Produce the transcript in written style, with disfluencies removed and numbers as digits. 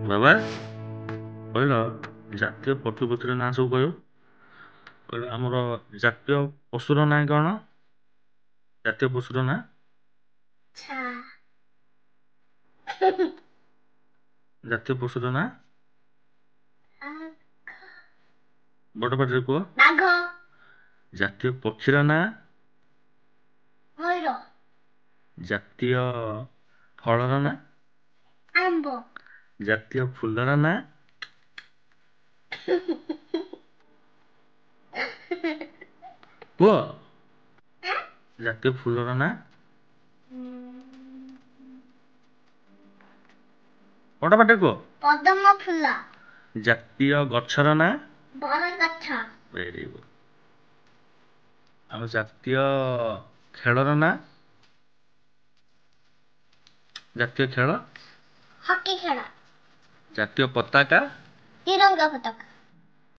ବାବା କହିଲ ଜାତୀୟ ପଶୁପକ୍ଷୀର ନାଁ ସବୁ କହିବ। କହିଲ ଆମର ଜାତୀୟ ପଶୁର ନାଁ କ'ଣ? ଜାତୀୟ ପଶୁର ନାଁ ଜାତୀୟ ପଶୁର ନାଁ ବଡ଼ ପାଟିରେ କୁହ। ଜାତୀୟ ପକ୍ଷୀର ନାଁ। ଜାତୀୟ ଫଳର ନାଁ। ଜାତୀୟ ଫୁଲର ନାଁ। କୁହ। ଜାତୀୟ ଫୁଲର ନାଁ। ବଡ଼ ପାଟିରେ କୁହ। ପଦ୍ମ ଫୁଲ। ଜାତୀୟ ଗଛର ନାଁ। ବରଗଛ। Very good. ଆଉ ଜାତୀୟ ଖେଳର ନାଁ। ଜାତୀୟ ଖେଳ। ହକି ଖେଳ। ଜାତୀୟ ପତାକା। ତିରଙ୍ଗା ପତାକା।